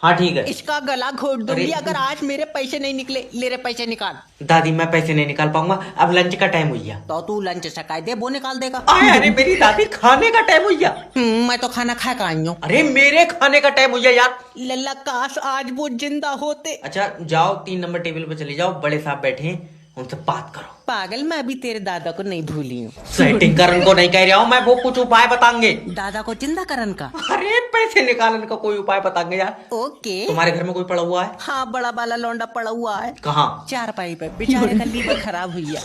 हाँ ठीक है। इसका गला घोट दूंगी अगर आज मेरे पैसे नहीं निकले। ले रे पैसे निकाल। दादी मैं पैसे नहीं निकाल पाऊंगा, अब लंच का टाइम हो गया। तो तू लंच सकाए दे, वो निकाल देगा। अरे मेरी दादी खाने का टाइम हो गया। मैं तो खाना खा के आई हूँ। अरे मेरे खाने का टाइम हो गया यार। लल्ला काश आज वो जिंदा होते। अच्छा जाओ 3 नंबर टेबल पे चले जाओ, बड़े साहब बैठे हैं, उनसे बात करो। पागल, मैं अभी तेरे दादा को नहीं भूली हूँ। सेटिंग करन को नहीं कह रहा हूँ मैं, वो कुछ उपाय बताएंगे। दादा को जिंदा करन का? अरे पैसे निकालने का कोई उपाय बताएंगे यार। ओके। तुम्हारे घर में कोई पड़ा हुआ है? हाँ, बड़ा वाला लौंडा पड़ा हुआ है। कहाँ? चारपाई पे, बेचारे का लीवर खराब हुई है।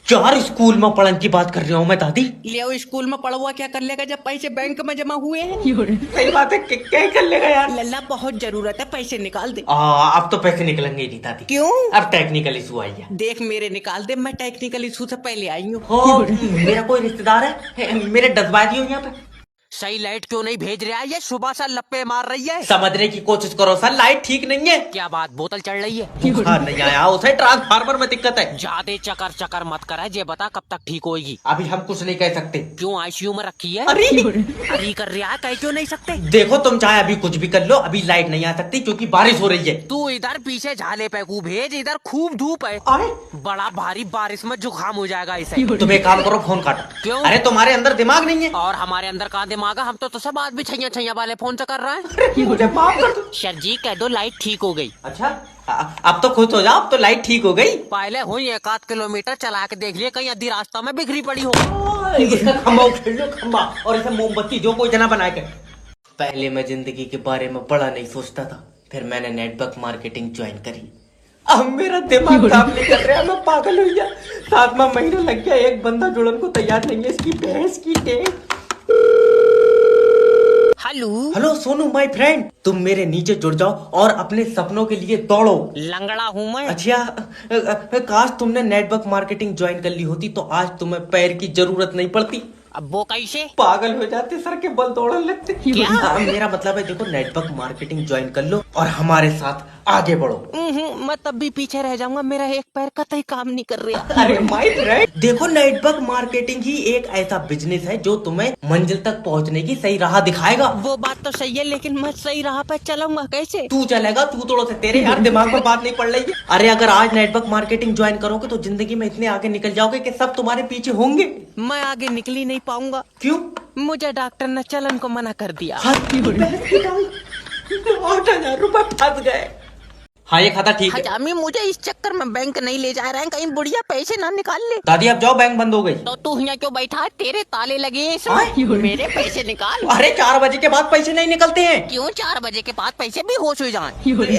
चार स्कूल में पढ़न की बात कर रहा हूँ मैं दादी। ले स्कूल में पड़ा हुआ क्या कर लेगा जब पैसे बैंक में जमा हुए हैं? सही बात है, क्या कर लेगा यार। लल्ला बहुत जरूरत है, पैसे निकाल दे। अब तो पैसे निकलेंगे ही नहीं दादी। क्यों? अब टेक्निकल इशू आई है। देख मेरे निकाल दे, मैं टेक्निकल इशू से पहले आई हूँ। मेरा कोई रिश्तेदार है, मेरे डसबाजी हो यहाँ पे। सही लाइट क्यों नहीं भेज रहा है? ये सुबह से लप्पे मार रही है। समझने की कोशिश करो सर, लाइट ठीक नहीं है। क्या बात, बोतल चढ़ रही है? बुखार नहीं आया उसे, ट्रांसफार्मर में दिक्कत है। ज्यादा चकर चकर मत कर, ये बता कब तक ठीक होगी? अभी हम कुछ नहीं कह सकते। क्यों, आईसीयू में रखी है? अरे अरे कर रहा है, कह क्यों नहीं सकते? देखो तुम चाहे अभी कुछ भी कर लो, अभी लाइट नहीं आ सकती क्योंकि बारिश हो रही है। तू इधर पीछे झाले पे को भेज, इधर खूब धूप है। बड़ा भारी बारिश में जुकाम हो जाएगा इसे। तुम एक काम करो, फोन काटो। क्यों? अरे तुम्हारे अंदर दिमाग नहीं है। और हमारे अंदर कहाँ दिमाग है? हम तो सब बात भी छैया छैया वाले फोन से कर रहा है। मुझे माफ कर दो सर जी, कह दो लाइट ठीक हो गई। अच्छा अब तो खुश हो जाओ, अब तो लाइट ठीक हो गई। पहले हुई 1 किलोमीटर चला के देख लिए, कहीं आधी रास्ता में बिखरी पड़ी हो। इसका खम्बा उखेड़ लो, खम्बा, और इसे मोमबत्ती जो कोई जना बना के। पहले मैं जिंदगी के बारे में बड़ा नहीं सोचता था, फिर मैंने नेटवर्क मार्केटिंग ज्वाइन करी। अब मेरा दिमाग काम नहीं कर रहा, मैं पागल हो गया। 7वां महीना लग गया, एक बंदा जुड़न को तैयार नहीं है। इसकी भैंस की टेक। Hello hello Sonu my friend, तुम मेरे नीचे जुड़ जाओ और अपने सपनों के लिए दौड़ो। लंगड़ा हूँ मैं। अच्छा काश तुमने नेटवर्क मार्केटिंग ज्वाइन कर ली होती तो आज तुम्हें पैर की जरूरत नहीं पड़ती। अब वो कैसे? पागल हो जाते, सर के बल दौड़ने लगते। क्या? मेरा मतलब है देखो, नेटवर्क मार्केटिंग ज्वाइन कर लो और हमारे साथ आगे बढ़ो। मैं तब भी पीछे रह जाऊंगा, मेरा एक पैर कतई काम नहीं कर रहा। अरे माय फ्रेंड, देखो नेटवर्क मार्केटिंग ही एक ऐसा बिजनेस है जो तुम्हें मंजिल तक पहुंचने की सही राह दिखाएगा। वो बात तो सही है, लेकिन मैं सही राह पर चलूंगा कैसे? तू चलेगा, तू तोड़ो से तेरे यार दिमाग में बात नहीं पड़ रही है। अरे अगर आज नेटवर्क मार्केटिंग ज्वाइन करोगे तो जिंदगी में इतने आगे निकल जाओगे कि सब तुम्हारे पीछे होंगे। मैं आगे निकल ही नहीं पाऊंगा। क्यों? मुझे डॉक्टर ने चलन को मना कर दिया। 8,000 रुपए फंस गए। हाँ ये खाता ठीक है। हजामी, मुझे इस चक्कर में बैंक नहीं ले जा रहे हैं, कहीं बुढ़िया पैसे ना निकाल ले। दादी अब जाओ, बैंक बंद हो गई। तो तू यहाँ क्यों बैठा है? तेरे ताले लगे हैं इसमें। मेरे पैसे निकाल। अरे 4 बजे के बाद पैसे नहीं निकलते हैं। क्यों? 4 बजे के बाद पैसे भी होश हो जाए।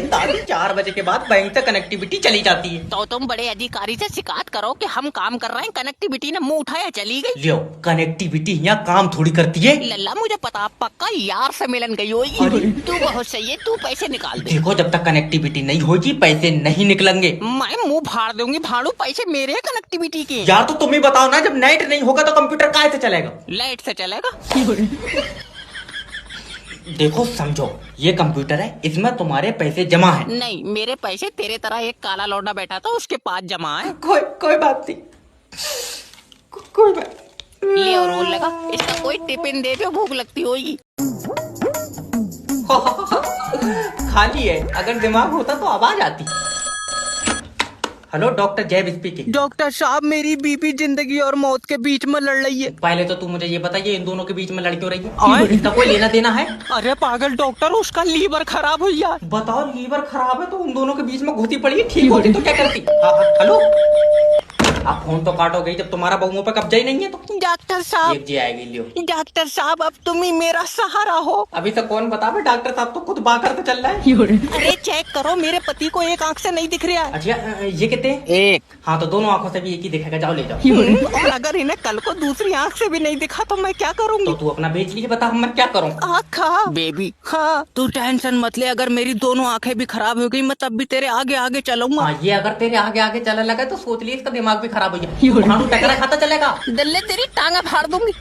दादी 4 बजे के बाद बैंक से कनेक्टिविटी चली जाती है। तो तुम बड़े अधिकारी से शिकायत करो कि हम काम कर रहे हैं, कनेक्टिविटी ने मुंह उठाया चली गई। लियो, कनेक्टिविटी यहाँ काम थोड़ी करती है। लल्ला मुझे पता, पक्का यार से मिलन गई होगी। तू बहुत सही है, तू पैसे निकाल दे। देखो जब तक कनेक्टिविटी नहीं होगी पैसे नहीं निकलेंगे। मैं मुंह फाड़ दूंगी, फाड़ू पैसे मेरे कनेक्टिविटी के। यार तो तुम ही बताओ ना, जब नेट नहीं होगा तो कंप्यूटर काहे से चलेगा? लाइट से चलेगा। देखो समझो, ये कंप्यूटर है, इसमें तुम्हारे पैसे जमा है। नहीं, मेरे पैसे तेरे तरह एक काला लौंडा बैठा था उसके पास जमा है। कोई बात नहीं, कोई बात। ले और रोल लगा, इसका कोई टिफिन दे दो, भूख लगती होगी। खाली है, अगर दिमाग होता तो आवाज आती। हेलो डॉक्टर जैब स्पीकिंग। डॉक्टर साहब, मेरी बीबी जिंदगी और मौत के बीच में लड़ रही है। पहले तो तू मुझे ये बताइए, इन दोनों के बीच में लड़ क्यों रही है? इसका कोई लेना देना है? अरे पागल डॉक्टर, उसका लीवर खराब हुई है। बताओ, लीवर खराब है तो उन दोनों के बीच में घुसी पड़ी है, ठीक होती तो क्या करती? हाँ हेलो, आप फोन तो काटोगे जब तुम्हारा बहुओं पे कब्जा ही नहीं है तो। डॉक्टर साहब, एक जी आएगी, लियो। डॉक्टर साहब, अब तुम ही मेरा सहारा हो। अभी तक कौन बतावे, डॉक्टर साहब तो खुद बाकर पे चल रहा है। अरे चेक करो, मेरे पति को एक आंख से नहीं दिख रहा है। अच्छा ये कितने? एक। हाँ तो दोनों आंखों से भी एक ही दिखेगा, जाओ ले जाओ। और अगर इन्हें कल को दूसरी आंख से भी नहीं दिखा तो मैं क्या करूंगी? तो तू अपना बेच लीजिए, बता मैं क्या करूँ? आँखा बेबी। हाँ, तू टेंशन मत ले, अगर मेरी दोनों आंखें भी खराब हो गई मैं तब भी तेरे आगे आगे चलूंगा। हाँ, ये अगर तेरे आगे आगे चलने लगा तो सोच लिए इसका दिमाग भी खराब हो गया। टकरा खाता चलेगा। दल्ले तेरी टांगा फाड़ दूंगी।